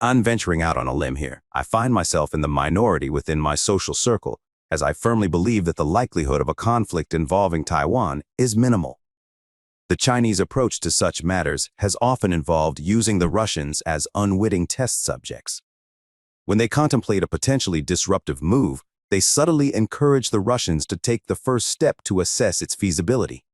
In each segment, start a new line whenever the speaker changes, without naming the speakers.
I'm venturing out on a limb here. I find myself in the minority within my social circle, as I firmly believe that the likelihood of a conflict involving Taiwan is minimal. The Chinese approach to such matters has often involved using the Russians as unwitting test subjects. When they contemplate a potentially disruptive move, they subtly encourage the Russians to take the first step to assess its feasibility.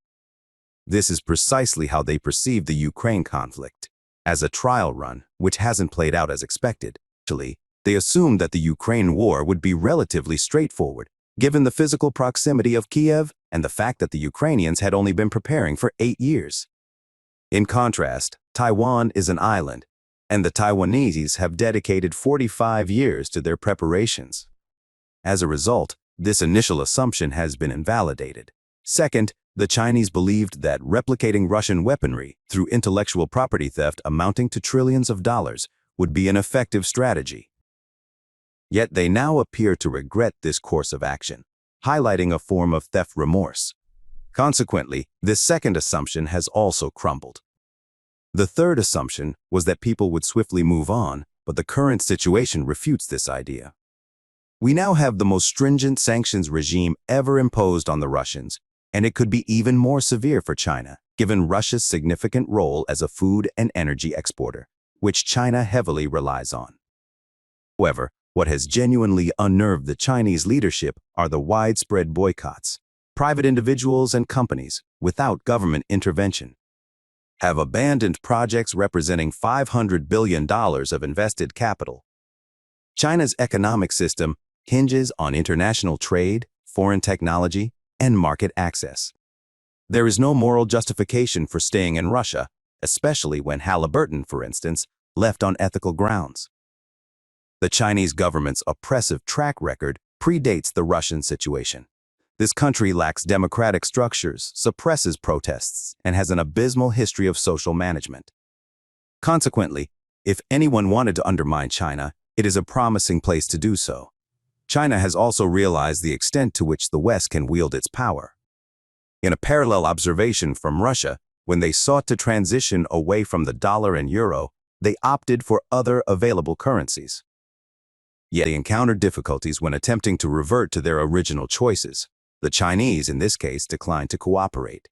This is precisely how they perceive the Ukraine conflict, as a trial run, which hasn't played out as expected. Actually, they assumed that the Ukraine war would be relatively straightforward, given the physical proximity of Kiev and the fact that the Ukrainians had only been preparing for 8 years. In contrast, Taiwan is an island, and the Taiwanese have dedicated 45 years to their preparations. As a result, this initial assumption has been invalidated. Second, the Chinese believed that replicating Russian weaponry through intellectual property theft amounting to trillions of dollars would be an effective strategy. Yet they now appear to regret this course of action, highlighting a form of theft remorse. Consequently, this second assumption has also crumbled. The third assumption was that people would swiftly move on, but the current situation refutes this idea. We now have the most stringent sanctions regime ever imposed on the Russians, and it could be even more severe for China, given Russia's significant role as a food and energy exporter, which China heavily relies on. However, what has genuinely unnerved the Chinese leadership are the widespread boycotts. Private individuals and companies, without government intervention, have abandoned projects representing $500 billion of invested capital. China's economic system hinges on international trade, foreign technology, and market access. There is no moral justification for staying in Russia, especially when Halliburton, for instance, left on ethical grounds. The Chinese government's oppressive track record predates the Russian situation. This country lacks democratic structures, suppresses protests, and has an abysmal history of social management. Consequently, if anyone wanted to undermine China, it is a promising place to do so. China has also realized the extent to which the West can wield its power. In a parallel observation from Russia, when they sought to transition away from the dollar and euro, they opted for other available currencies. Yet they encountered difficulties when attempting to revert to their original choices. The Chinese, in this case, declined to cooperate.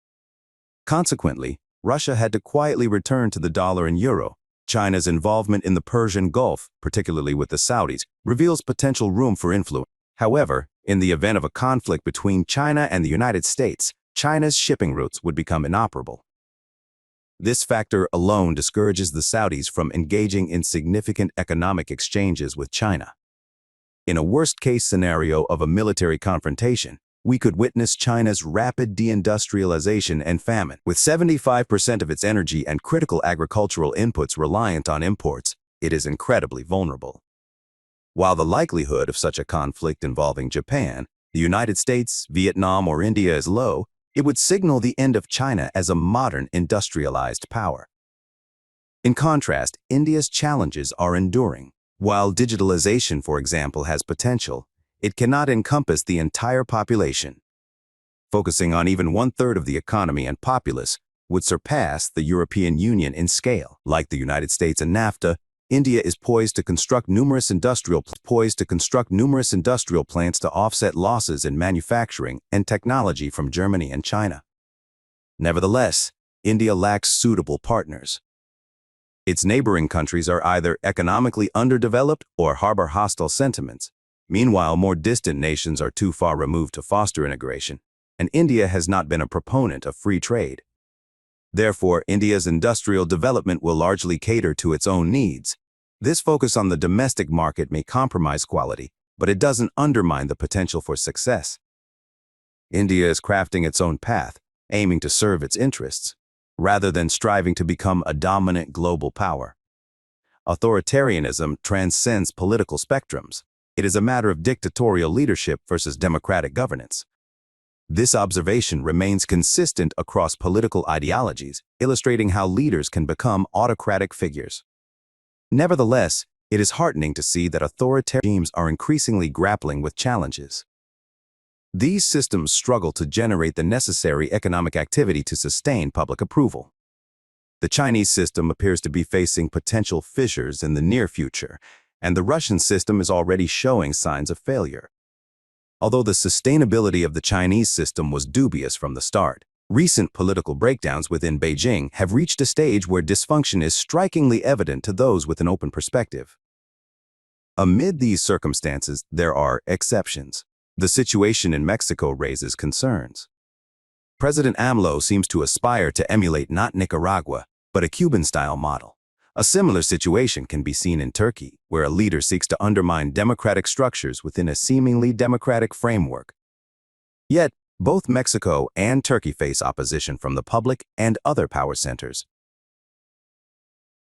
Consequently, Russia had to quietly return to the dollar and euro. China's involvement in the Persian Gulf, particularly with the Saudis, reveals potential room for influence. However, in the event of a conflict between China and the United States, China's shipping routes would become inoperable. This factor alone discourages the Saudis from engaging in significant economic exchanges with China. In a worst-case scenario of a military confrontation, we could witness China's rapid deindustrialization and famine. With 75% of its energy and critical agricultural inputs reliant on imports, it is incredibly vulnerable. While the likelihood of such a conflict involving Japan, the United States, Vietnam, or India is low, it would signal the end of China as a modern industrialized power. In contrast, India's challenges are enduring. While digitalization, for example, has potential, it cannot encompass the entire population. Focusing on even 1/3 of the economy and populace would surpass the European Union in scale. Like the United States and NAFTA, India is poised to construct numerous industrial plants to offset losses in manufacturing and technology from Germany and China. Nevertheless, India lacks suitable partners. Its neighboring countries are either economically underdeveloped or harbor hostile sentiments. Meanwhile, more distant nations are too far removed to foster integration, and India has not been a proponent of free trade. Therefore, India's industrial development will largely cater to its own needs. This focus on the domestic market may compromise quality, but it doesn't undermine the potential for success. India is crafting its own path, aiming to serve its interests, rather than striving to become a dominant global power. Authoritarianism transcends political spectrums. It is a matter of dictatorial leadership versus democratic governance. This observation remains consistent across political ideologies, illustrating how leaders can become autocratic figures. Nevertheless, it is heartening to see that authoritarian regimes are increasingly grappling with challenges. These systems struggle to generate the necessary economic activity to sustain public approval. The Chinese system appears to be facing potential fissures in the near future, and the Russian system is already showing signs of failure. Although the sustainability of the Chinese system was dubious from the start, recent political breakdowns within Beijing have reached a stage where dysfunction is strikingly evident to those with an open perspective. Amid these circumstances, there are exceptions. The situation in Mexico raises concerns. President AMLO seems to aspire to emulate not Nicaragua, but a Cuban-style model. A similar situation can be seen in Turkey, where a leader seeks to undermine democratic structures within a seemingly democratic framework. Yet, both Mexico and Turkey face opposition from the public and other power centers.